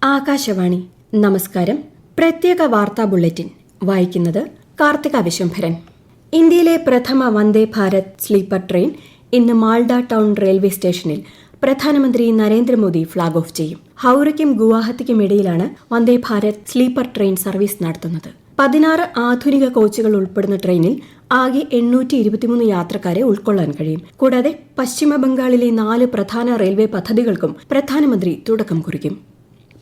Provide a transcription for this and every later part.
ആകാശവാണി നമസ്കാരം. പ്രത്യേക വാർത്താ ബുള്ളറ്റിൻ വായിക്കുന്നത് കാർത്തിക വിശ്വംഭരൻ. ഇന്ത്യയിലെ പ്രഥമ വന്ദേ ഭാരത് സ്ലീപ്പർ ട്രെയിൻ ഇന്ന് മാൾഡ ടൗൺ റെയിൽവേ സ്റ്റേഷനിൽ പ്രധാനമന്ത്രി നരേന്ദ്രമോദി ഫ്ളാഗ് ഓഫ് ചെയ്യും. ഹൌറയ്ക്കും ഗുവാഹത്തിക്കും ഇടയിലാണ് Vande Bharat sleeper train service നടത്തുന്നത്. 16 ആധുനിക കോച്ചുകൾ ഉൾപ്പെടുന്ന ട്രെയിനിൽ ആകെ 823 യാത്രക്കാരെ ഉൾക്കൊള്ളാൻ കഴിയും. കൂടാതെ പശ്ചിമ ബംഗാളിലെ 4 പ്രധാന റെയിൽവേ പദ്ധതികൾക്കും പ്രധാനമന്ത്രി തുടക്കം കുറിക്കും.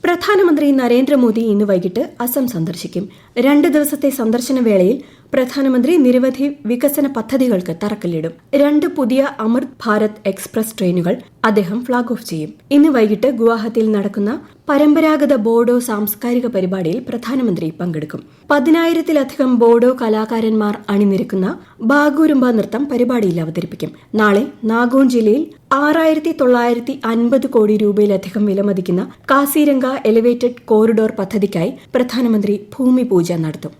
പ്രധാനമന്ത്രി നരേന്ദ്രമോദി ഇന്ന് വൈകിട്ട് അസം സന്ദർശിക്കും. 2 ദിവസത്തെ സന്ദർശന വേളയിൽ പ്രധാനമന്ത്രി നിരവധി വികസന പദ്ധതികൾക്ക് തറക്കല്ലിടും. 2 പുതിയ അമൃത് ഭാരത് എക്സ്പ്രസ് ട്രെയിനുകൾ അദ്ദേഹം ഫ്ളാഗ് ഓഫ് ചെയ്യും. ഇന്ന് വൈകിട്ട് ഗുവാഹത്തിയിൽ നടക്കുന്ന പരമ്പരാഗത ബോഡോ സാംസ്കാരിക പരിപാടിയിൽ പ്രധാനമന്ത്രി പങ്കെടുക്കും. 10,000-ലധികം ബോഡോ കലാകാരന്മാർ അണിനിരക്കുന്ന ബാഗൂരുമ്പ നൃത്തം പരിപാടിയിൽ അവതരിപ്പിക്കും. നാളെ നാഗോൺ ജില്ലയിൽ 6,950 കോടി രൂപയിലധികം വിലമതിക്കുന്ന കാസിരംഗ എലിവേറ്റഡ് കോറിഡോർ പദ്ധതിക്കായി പ്രധാനമന്ത്രി ഭൂമിപൂജ നടത്തും.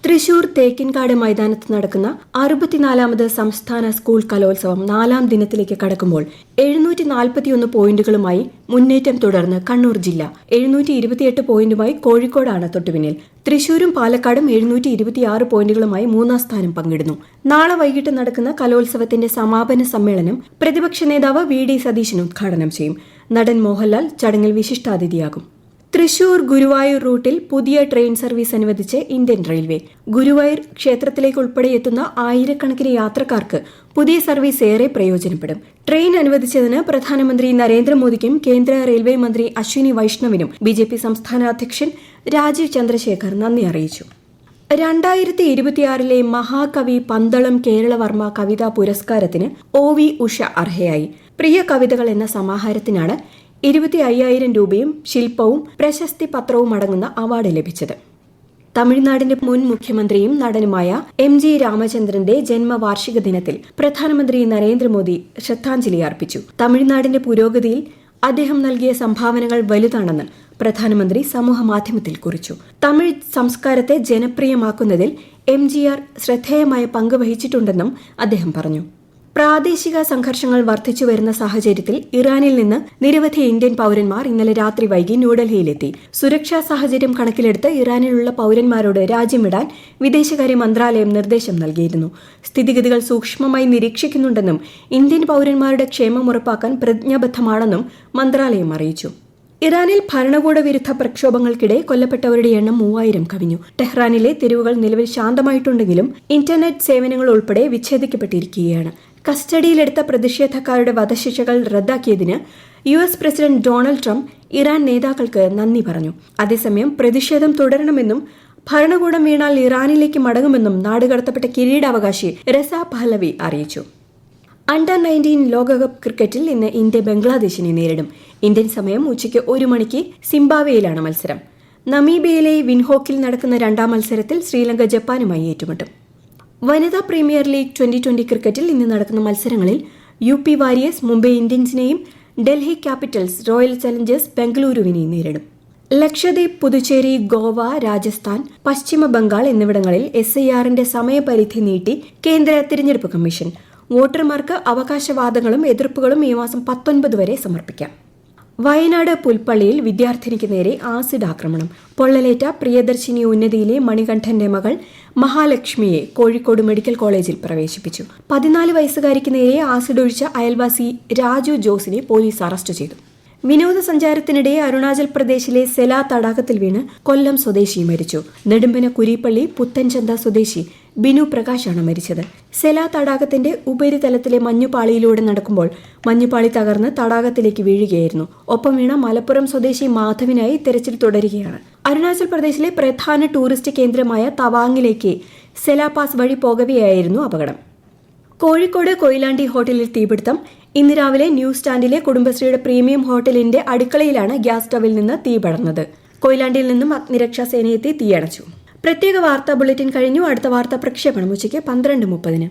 തൃശൂർ തേക്കിൻകാട് മൈതാനത്ത് നടക്കുന്ന 64ാമത് സംസ്ഥാന സ്കൂൾ കലോത്സവം 4ാം ദിനത്തിലേക്ക് കടക്കുമ്പോൾ 741 പോയിന്റുകളുമായി മുന്നേറ്റം തുടർന്ന് കണ്ണൂർ ജില്ല. 728 പോയിന്റുമായി കോഴിക്കോടാണ് തൊട്ടുപിന്നിൽ. തൃശൂരും പാലക്കാടും 726 പോയിന്റുകളുമായി 3ാം സ്ഥാനം പങ്കിടുന്നു. നാളെ വൈകിട്ട് നടക്കുന്ന കലോത്സവത്തിന്റെ സമാപന സമ്മേളനം പ്രതിപക്ഷ നേതാവ് VD സതീശൻ ഉദ്ഘാടനം ചെയ്യും. നടൻ മോഹൻലാൽ ചടങ്ങിൽ വിശിഷ്ടാതിഥിയാകും. തൃശൂർ ഗുരുവായൂർ റൂട്ടിൽ പുതിയ ട്രെയിൻ സർവീസ് അനുവദിച്ച് ഇന്ത്യൻ റെയിൽവേ. ഗുരുവായൂർ ക്ഷേത്രത്തിലേക്ക് ഉൾപ്പെടെ എത്തുന്ന ആയിരക്കണക്കിന് യാത്രക്കാർക്ക് പുതിയ സർവീസ് ഏറെ പ്രയോജനപ്പെടും. ട്രെയിൻ അനുവദിച്ചതിന് പ്രധാനമന്ത്രി നരേന്ദ്രമോദിക്കും കേന്ദ്ര റെയിൽവേ മന്ത്രി അശ്വിനി വൈഷ്ണവിനും BJP സംസ്ഥാന അധ്യക്ഷൻ രാജീവ് ചന്ദ്രശേഖർ നന്ദി അറിയിച്ചു. 2026 മഹാകവി പന്തളം കേരളവർമ്മ കവിതാ പുരസ്കാരത്തിന് OV ഉഷ അർഹയായി. പ്രിയ കവിതകൾ എന്ന സമാഹാരത്തിനാണ് 25,000 രൂപയും ശില്പവും പ്രശസ്തി പത്രവും അടങ്ങുന്ന അവാർഡ് ലഭിച്ചത്. തമിഴ്നാടിന്റെ മുൻ മുഖ്യമന്ത്രിയും നടനുമായ MG രാമചന്ദ്രന്റെ ജന്മവാർഷിക ദിനത്തിൽ പ്രധാനമന്ത്രി നരേന്ദ്രമോദി ശ്രദ്ധാഞ്ജലി അർപ്പിച്ചു. തമിഴ്നാടിന്റെ പുരോഗതിയിൽ അദ്ദേഹം നൽകിയ സംഭാവനകൾ വലുതാണെന്ന് പ്രധാനമന്ത്രി സമൂഹമാധ്യമത്തിൽ കുറിച്ചു. തമിഴ് സംസ്കാരത്തെ ജനപ്രിയമാക്കുന്നതിൽ MGR ശ്രദ്ധേയമായ പങ്ക് വഹിച്ചിട്ടുണ്ടെന്നും അദ്ദേഹം പറഞ്ഞു. പ്രാദേശിക സംഘർഷങ്ങൾ വർദ്ധിച്ചുവരുന്ന സാഹചര്യത്തിൽ ഇറാനിൽ നിന്ന് നിരവധി ഇന്ത്യൻ പൌരന്മാർ ഇന്നലെ രാത്രി വൈകി ന്യൂഡൽഹിയിലെത്തി. സുരക്ഷാ സാഹചര്യം കണക്കിലെടുത്ത് ഇറാനിലുള്ള പൌരന്മാരോട് രാജ്യം വിടാൻ വിദേശകാര്യ മന്ത്രാലയം നിർദ്ദേശം നൽകിയിരുന്നു. സ്ഥിതിഗതികൾ സൂക്ഷ്മമായി നിരീക്ഷിക്കുന്നുണ്ടെന്നും ഇന്ത്യൻ പൌരന്മാരുടെ ക്ഷേമം ഉറപ്പാക്കാൻ പ്രതിജ്ഞാബദ്ധമാണെന്നും മന്ത്രാലയം അറിയിച്ചു. ഇറാനിൽ ഭരണകൂട വിരുദ്ധ പ്രക്ഷോഭങ്ങൾക്കിടെ കൊല്ലപ്പെട്ടവരുടെ എണ്ണം 3000 കവിഞ്ഞു. ടെഹ്റാനിലെ തെരുവുകൾ നിലവിൽ ശാന്തമായിട്ടുണ്ടെങ്കിലും ഇന്റർനെറ്റ് സേവനങ്ങൾ ഉൾപ്പെടെ വിച്ഛേദിക്കപ്പെട്ടിരിക്കുകയാണ്. കസ്റ്റഡിയിലെടുത്ത പ്രതിഷേധക്കാരുടെ വധശിക്ഷകൾ റദ്ദാക്കിയതിന് US president Donald Trump Iran നേതാക്കൾക്ക് നന്ദി പറഞ്ഞു. അതേസമയം പ്രതിഷേധം തുടരണമെന്നും ഭരണകൂടം വീണാൽ ഇറാനിലേക്ക് മടങ്ങുമെന്നും നാടുകടത്തപ്പെട്ട കിരീടാവകാശി റസ പഹലവി അറിയിച്ചു. അണ്ടർ-19 ലോകകപ്പ് ക്രിക്കറ്റിൽ ഇന്ന് ഇന്ത്യ ബംഗ്ലാദേശിനെ നേരിടും. ഇന്ത്യൻ സമയം ഉച്ചയ്ക്ക് 1 മണിക്ക് സിംബാബ്വേയിലാണ് മത്സരം. നമീബിയയിലെ വിൻഹോക്കിൽ നടക്കുന്ന 2ാം മത്സരത്തിൽ ശ്രീലങ്ക ജപ്പാനുമായി ഏറ്റുമുട്ടും. വനിതാ പ്രീമിയർ ലീഗ് 2020 ക്രിക്കറ്റിൽ ഇന്ന് നടക്കുന്ന മത്സരങ്ങളിൽ UP വാരിയേഴ്സ് മുംബൈ ഇന്ത്യൻസിനെയും ഡൽഹി ക്യാപിറ്റൽസ് റോയൽ ചലഞ്ചേഴ്സ് ബംഗളൂരുവിനെയും നേരിടും. ലക്ഷദ്വീപ്, പുതുച്ചേരി, ഗോവ, രാജസ്ഥാൻ, പശ്ചിമ ബംഗാൾ എന്നിവിടങ്ങളിൽ SIRന്റെ സമയപരിധി നീട്ടി കേന്ദ്ര തിരഞ്ഞെടുപ്പ് കമ്മീഷൻ. വോട്ടർമാർക്ക് അവകാശവാദങ്ങളും എതിർപ്പുകളും ഈ മാസം 19 വരെ സമർപ്പിക്കാം. വയനാട് പുൽപ്പള്ളിയിൽ വിദ്യാർത്ഥിനിക്ക് നേരെ ആസിഡ് ആക്രമണം. പൊള്ളലേറ്റ പ്രിയദർശിനി ഉന്നതിയിലെ മണികണ്ഠന്റെ മകൾ മഹാലക്ഷ്മിയെ കോഴിക്കോട് മെഡിക്കൽ കോളേജിൽ പ്രവേശിപ്പിച്ചു. 14 വയസ്സുകാരിക്ക് നേരെ ആസിഡ് ഒഴിച്ച അയൽവാസി രാജു ജോസിനെ പോലീസ് അറസ്റ്റ് ചെയ്തു. വിനോദസഞ്ചാരത്തിനിടെ അരുണാചൽ പ്രദേശിലെ സെല തടാകത്തിൽ വീണ് കൊല്ലം സ്വദേശി മരിച്ചു. നെടുമ്പന കുരിപ്പള്ളി പുത്തൻചന്ത സ്വദേശി ബിനു പ്രകാശാണ് മരിച്ചത്. സെല തടാകത്തിന്റെ ഉപരിതലത്തിലെ മഞ്ഞുപാളിയിലൂടെ നടക്കുമ്പോൾ മഞ്ഞുപാളി തകർന്ന് തടാകത്തിലേക്ക് വീഴുകയായിരുന്നു. ഒപ്പം വീണ മലപ്പുറം സ്വദേശി മാധവിനായി തെരച്ചിൽ തുടരുകയാണ്. അരുണാചൽ പ്രദേശിലെ പ്രധാന ടൂറിസ്റ്റ് കേന്ദ്രമായ തവാങ്ങിലേക്ക് സെല പാസ് വഴി പോകവെയായിരുന്നു അപകടം. കോഴിക്കോട് കൊയിലാണ്ടി ഹോട്ടലിൽ തീപിടുത്തം. ഇന്ന് രാവിലെ ന്യൂ സ്റ്റാൻഡിലെ കുടുംബശ്രീയുടെ പ്രീമിയം ഹോട്ടലിന്റെ അടുക്കളയിലാണ് ഗ്യാസ് സ്റ്റവിൽ നിന്ന് തീ പടർന്നത്. കൊയിലാണ്ടിയിൽ നിന്നും അഗ്നിരക്ഷാ സേനയെത്തി തീയണച്ചു. പ്രത്യേക വാർത്താ ബുള്ളറ്റിൻ കഴിഞ്ഞു. അടുത്ത വാർത്താ പ്രക്ഷേപണം ഉച്ചയ്ക്ക് 12:30.